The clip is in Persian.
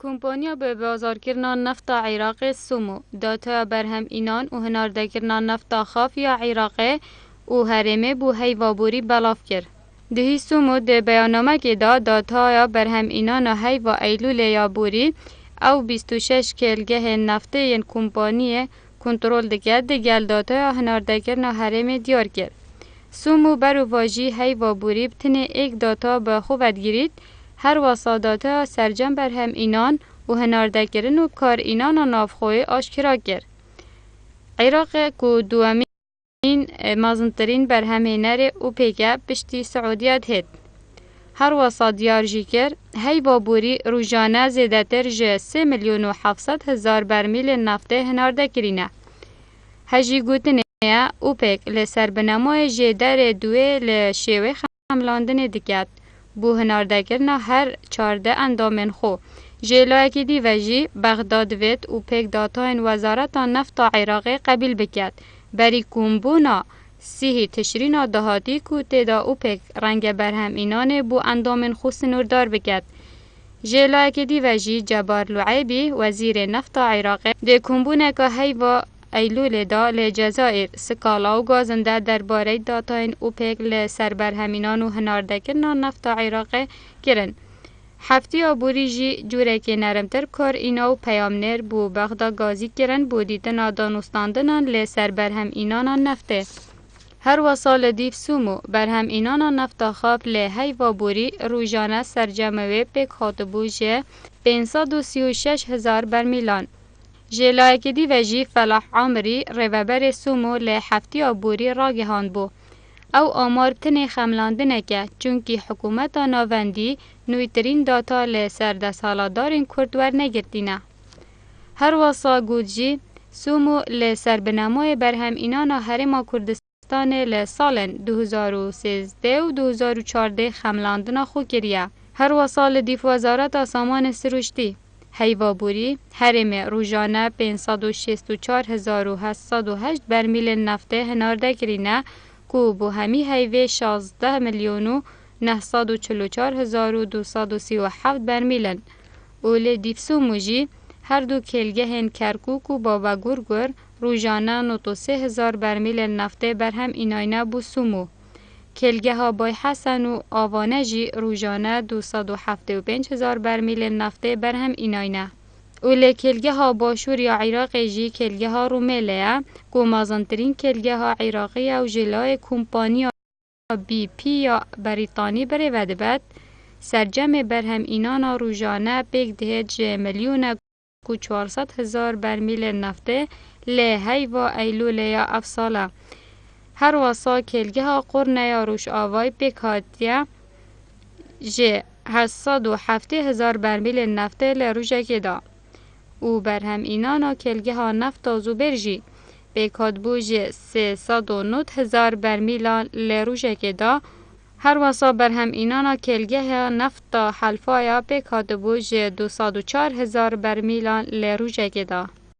کمپانیا به بازار کردن نفت عراق سومو داتا برهم اینان و هنارده کردن نفت خاف یا عراق و هرمه بو هیوابوری بلاف کرد. دهی سومو ده بیانامه که داتا یا برهم اینان هیوا ایلول یا بوری او 26 کلگه نفته ین کمپانیه کنترل دکرد دگل داتا یا هنارده کردن هرمه دیار کرد. سومو برو واجی هیوا بوری بتنه ایک داتا به خوبت گیرید هر واساداتا سرجم برهم اینان و هنارده کردن و کار اینان نافخوی آشکرا کرد. عراق کو دوامین مازنترین برهمه نره و پیگه بشتی سعودیت هید. هر واساد دیار جی کرد هیوا بوری روزانه زیده تر جه 3,700,000 برمیل نفته هنارده کرینه. هجی گوتنه اوپک لسر بنامای جه در دوی لشیوه خملاندن دکت. بو هنارده کرنا هر 14 اندامن خو. جلوه که دی وجی بغداد وید اوپک داتاین وزارت نفت عراق قبیل بکد. بری کمبونا سیهی تشرین دهاتی که تدا اوپک رنگ برهم اینانه بو اندامن خو سنوردار بکد. جلوه که دی وجی جبار لعیبی وزیر نفت عراق ده کمبونه که هیوا ایلول دا لجزائر سکالا و گازنده درباره داتاین اوپک لسر برهمینان و هنارده کرنان نفت عراق کرن. هفتی آبوری جی جوره که نرمتر کار اینا و پیامنر بو بغدا گازی کرن بو دیتنا دانستاندنان لسر برهم اینان نفته. هر وصال دیف سومو برهم اینان نفت خواب لحی و بوری روزانه سرجموه پک خاطبو جه 536,000 برمیلان. جلای که دی وجی فلاح عمری روبر سومو لحفتی آبوری راگهان بو. او آمار تنه خملاندنه که چونکی حکومت ناوندی نویترین داتا لسرده سالادارین کردور نگرتینه. هر واسا گودجی سومو لسر بنامای برهم اینان هرما کردستان لسالن 2013 و 2014 خملاندنه خو کریه. هر واسال دیف وزارت سامان سروشتی هیوابوری هرم روزانه 564,708 برمیل نفته هنارده کرینه که بو همی هیوه 16,944,237 برمیلن. اوله دیفسو موجی هر دو کلگه هن کرکوک و بابا گرگر روزانه 93,000 برمیل نفته برهم ایناینا بو سومو. کلگه ها بای حسن و آوانه جی روزانه 275,000 برمیل نفته برهم ایناینا. اوله کلگه ها باشور یا عراق جی کلگه ها رومیله که مازنترین کلگه ها عراقی و جلای کمپانی بی پی یا بریتانی بره ودبت سرجم برهم اینانا روزانه پیک دهید 1,400,000 برمیل نفته لحی و ایلول یا افساله. هر واسا کلگه ها قرنه یا روش آوای پیک هاتیه 807,000 برمیل نفته لروژه که دا. او برهم اینانا کلگه ها نفت آزو برجی به کادبوج 309,000 برمیلان لروژه که دا. هر واسا برهم اینانا کلگه ها نفت حلفایا به کادبوج 204,000 برمیلان لروژه که دا.